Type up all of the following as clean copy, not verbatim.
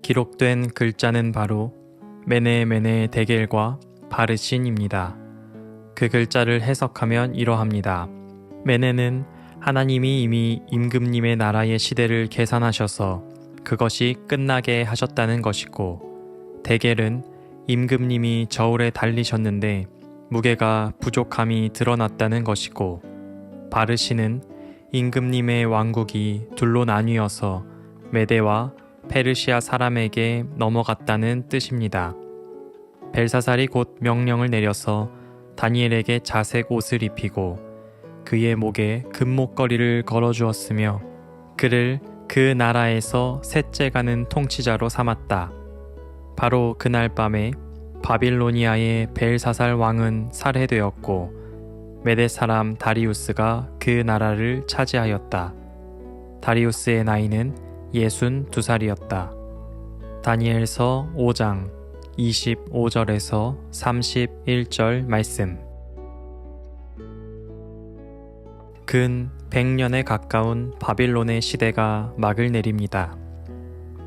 기록된 글자는 바로 메네 데겔과 바르신입니다. 그 글자를 해석하면 이러합니다. 메네는 하나님이 이미 임금님의 나라의 시대를 계산하셔서 그것이 끝나게 하셨다는 것이고, 데겔은 임금님이 저울에 달리셨는데 무게가 부족함이 드러났다는 것이고, 바르신은 임금님의 왕국이 둘로 나뉘어서 메대와 페르시아 사람에게 넘어갔다는 뜻입니다. 벨사살이 곧 명령을 내려서 다니엘에게 자색 옷을 입히고 그의 목에 금목걸이를 걸어주었으며 그를 그 나라에서 셋째 가는 통치자로 삼았다. 바로 그날 밤에 바빌로니아의 벨사살 왕은 살해되었고 메대 사람 다리우스가 그 나라를 차지하였다. 다리우스의 나이는 62살이었다. 다니엘서 5장 25절에서 31절 말씀. 근 100년에 가까운 바빌론의 시대가 막을 내립니다.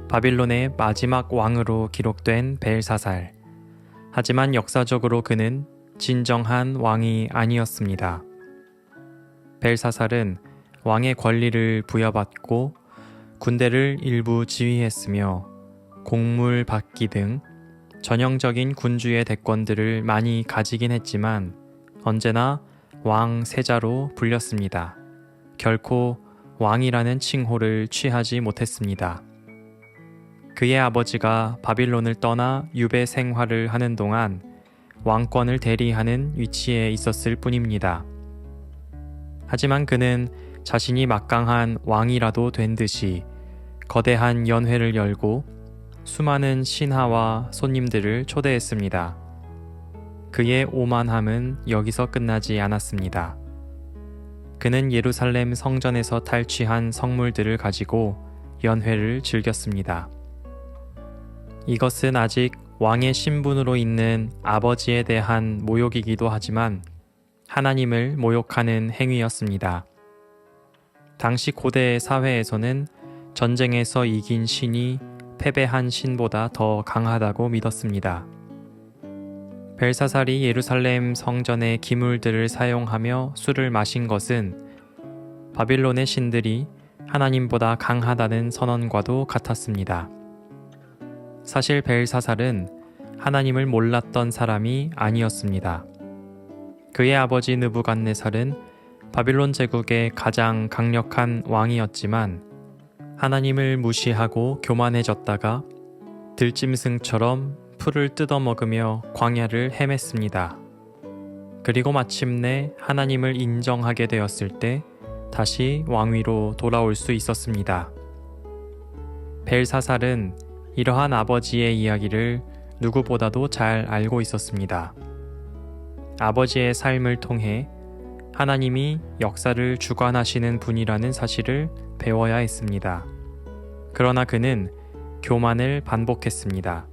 바빌론의 마지막 왕으로 기록된 벨사살. 하지만 역사적으로 그는 진정한 왕이 아니었습니다. 벨사살은 왕의 권리를 부여받고 군대를 일부 지휘했으며 곡물 받기 등 전형적인 군주의 대권들을 많이 가지긴 했지만 언제나 왕 세자로 불렸습니다. 결코 왕이라는 칭호를 취하지 못했습니다. 그의 아버지가 바빌론을 떠나 유배 생활을 하는 동안 왕권을 대리하는 위치에 있었을 뿐입니다. 하지만 그는 자신이 막강한 왕이라도 된 듯이 거대한 연회를 열고 수많은 신하와 손님들을 초대했습니다. 그의 오만함은 여기서 끝나지 않았습니다. 그는 예루살렘 성전에서 탈취한 성물들을 가지고 연회를 즐겼습니다. 이것은 아직 왕의 신분으로 있는 아버지에 대한 모욕이기도 하지만 하나님을 모욕하는 행위였습니다. 당시 고대 사회에서는 전쟁에서 이긴 신이 패배한 신보다 더 강하다고 믿었습니다. 벨사살이 예루살렘 성전의 기물들을 사용하며 술을 마신 것은 바빌론의 신들이 하나님보다 강하다는 선언과도 같았습니다. 사실 벨사살은 하나님을 몰랐던 사람이 아니었습니다. 그의 아버지 느부갓네살은 바빌론 제국의 가장 강력한 왕이었지만 하나님을 무시하고 교만해졌다가 들짐승처럼 풀을 뜯어먹으며 광야를 헤맸습니다. 그리고 마침내 하나님을 인정하게 되었을 때 다시 왕위로 돌아올 수 있었습니다. 벨사살은 이러한 아버지의 이야기를 누구보다도 잘 알고 있었습니다. 아버지의 삶을 통해 하나님이 역사를 주관하시는 분이라는 사실을 배워야 했습니다. 그러나 그는 교만을 반복했습니다.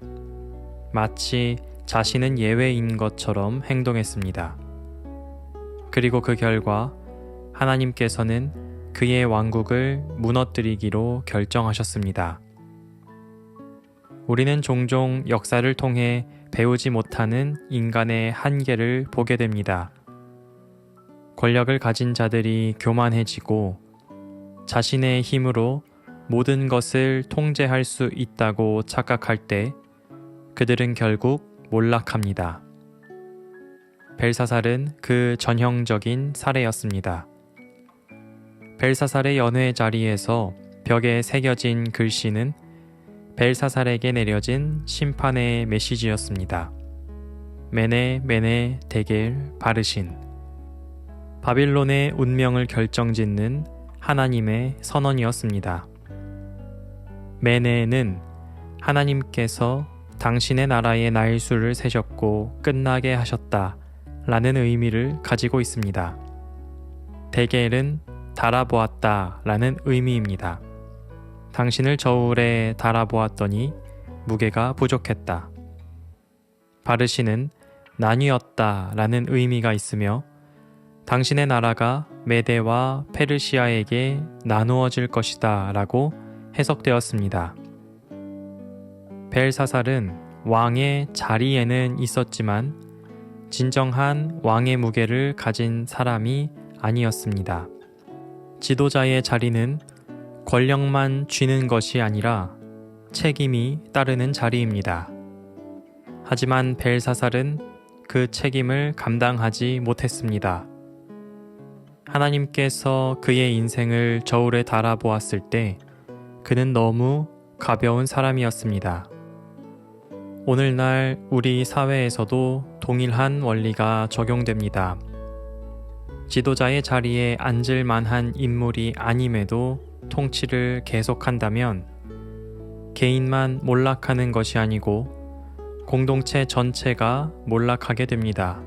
마치 자신은 예외인 것처럼 행동했습니다. 그리고 그 결과 하나님께서는 그의 왕국을 무너뜨리기로 결정하셨습니다. 우리는 종종 역사를 통해 배우지 못하는 인간의 한계를 보게 됩니다. 권력을 가진 자들이 교만해지고 자신의 힘으로 모든 것을 통제할 수 있다고 착각할 때 그들은 결국 몰락합니다. 벨사살은 그 전형적인 사례였습니다. 벨사살의 연회 자리에서 벽에 새겨진 글씨는 벨사살에게 내려진 심판의 메시지였습니다. 메네 데겔 바르신. 바빌론의 운명을 결정짓는 하나님의 선언이었습니다. 메네는 하나님께서 당신의 나라의 날수를 세셨고 끝나게 하셨다 라는 의미를 가지고 있습니다. 데겔은 달아보았다 라는 의미입니다. 당신을 저울에 달아보았더니 무게가 부족했다. 바르신은 나뉘었다 라는 의미가 있으며 당신의 나라가 메대와 페르시아에게 나누어질 것이다 라고 해석되었습니다. 벨사살은 왕의 자리에는 있었지만 진정한 왕의 무게를 가진 사람이 아니었습니다. 지도자의 자리는 권력만 쥐는 것이 아니라 책임이 따르는 자리입니다. 하지만 벨사살은 그 책임을 감당하지 못했습니다. 하나님께서 그의 인생을 저울에 달아보았을 때 그는 너무 가벼운 사람이었습니다. 오늘날 우리 사회에서도 동일한 원리가 적용됩니다. 지도자의 자리에 앉을 만한 인물이 아님에도 통치를 계속한다면 개인만 몰락하는 것이 아니고 공동체 전체가 몰락하게 됩니다.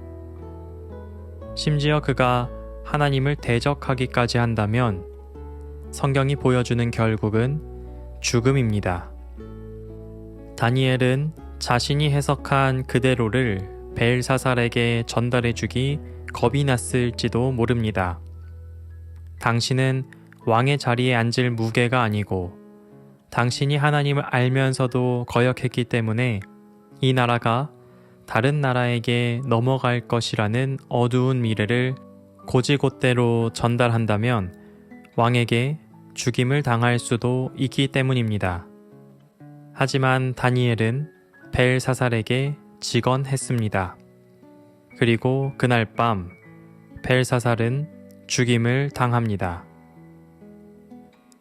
심지어 그가 하나님을 대적하기까지 한다면 성경이 보여주는 결국은 죽음입니다. 다니엘은 자신이 해석한 그대로를 벨사살에게 전달해주기 겁이 났을지도 모릅니다. 당신은 왕의 자리에 앉을 무게가 아니고 당신이 하나님을 알면서도 거역했기 때문에 이 나라가 다른 나라에게 넘어갈 것이라는 어두운 미래를 고지곳대로 전달한다면 왕에게 죽임을 당할 수도 있기 때문입니다. 하지만 다니엘은 벨사살에게 직언했습니다. 그리고 그날 밤 벨사살은 죽임을 당합니다.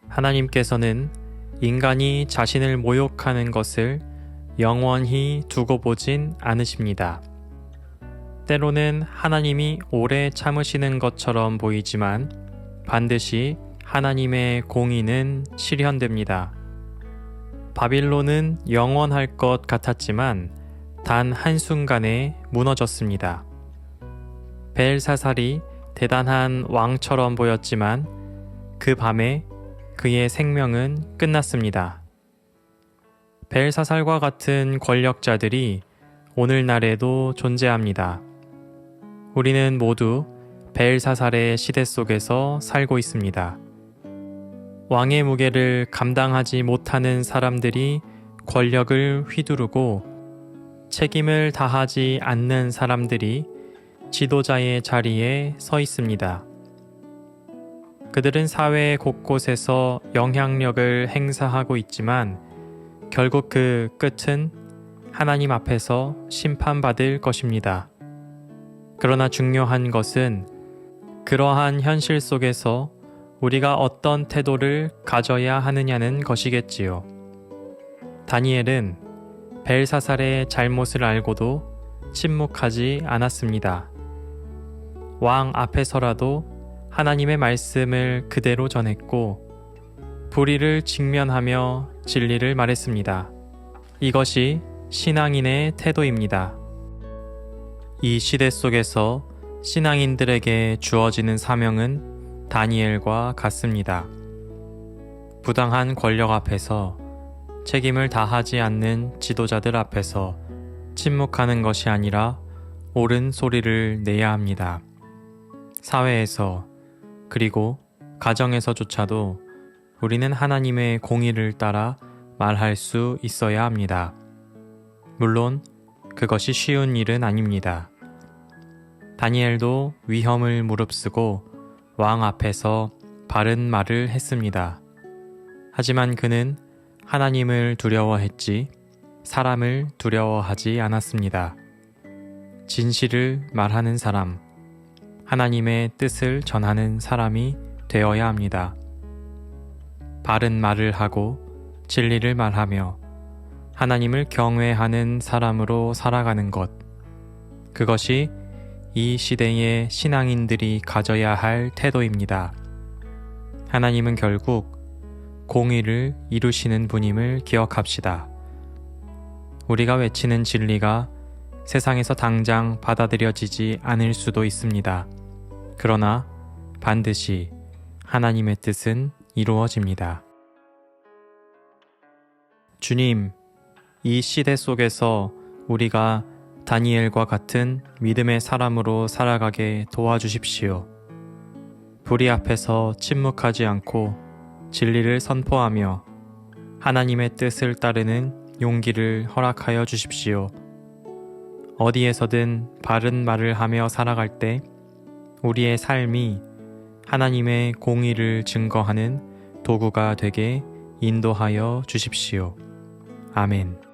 하나님께서는 인간이 자신을 모욕하는 것을 영원히 두고 보진 않으십니다. 때로는 하나님이 오래 참으시는 것처럼 보이지만 반드시 하나님의 공의는 실현됩니다. 바빌론은 영원할 것 같았지만 단 한순간에 무너졌습니다. 벨사살이 대단한 왕처럼 보였지만 그 밤에 그의 생명은 끝났습니다. 벨사살과 같은 권력자들이 오늘날에도 존재합니다. 우리는 모두 벨사살의 시대 속에서 살고 있습니다. 왕의 무게를 감당하지 못하는 사람들이 권력을 휘두르고 책임을 다하지 않는 사람들이 지도자의 자리에 서 있습니다. 그들은 사회 곳곳에서 영향력을 행사하고 있지만 결국 그 끝은 하나님 앞에서 심판받을 것입니다. 그러나 중요한 것은 그러한 현실 속에서 우리가 어떤 태도를 가져야 하느냐는 것이겠지요. 다니엘은 벨사살의 잘못을 알고도 침묵하지 않았습니다. 왕 앞에서라도 하나님의 말씀을 그대로 전했고 불의를 직면하며 진리를 말했습니다. 이것이 신앙인의 태도입니다. 이 시대 속에서 신앙인들에게 주어지는 사명은 다니엘과 같습니다. 부당한 권력 앞에서 책임을 다하지 않는 지도자들 앞에서 침묵하는 것이 아니라 옳은 소리를 내야 합니다. 사회에서 그리고 가정에서조차도 우리는 하나님의 공의를 따라 말할 수 있어야 합니다. 물론 그것이 쉬운 일은 아닙니다. 다니엘도 위험을 무릅쓰고 왕 앞에서 바른 말을 했습니다. 하지만 그는 하나님을 두려워했지 사람을 두려워하지 않았습니다. 진실을 말하는 사람, 하나님의 뜻을 전하는 사람이 되어야 합니다. 바른 말을 하고 진리를 말하며 하나님을 경외하는 사람으로 살아가는 것, 그것이 이 시대의 신앙인들이 가져야 할 태도입니다. 하나님은 결국 공의를 이루시는 분임을 기억합시다. 우리가 외치는 진리가 세상에서 당장 받아들여지지 않을 수도 있습니다. 그러나 반드시 하나님의 뜻은 이루어집니다. 주님, 이 시대 속에서 우리가 다니엘과 같은 믿음의 사람으로 살아가게 도와주십시오. 불의 앞에서 침묵하지 않고 진리를 선포하며 하나님의 뜻을 따르는 용기를 허락하여 주십시오. 어디에서든 바른 말을 하며 살아갈 때 우리의 삶이 하나님의 공의를 증거하는 도구가 되게 인도하여 주십시오. 아멘.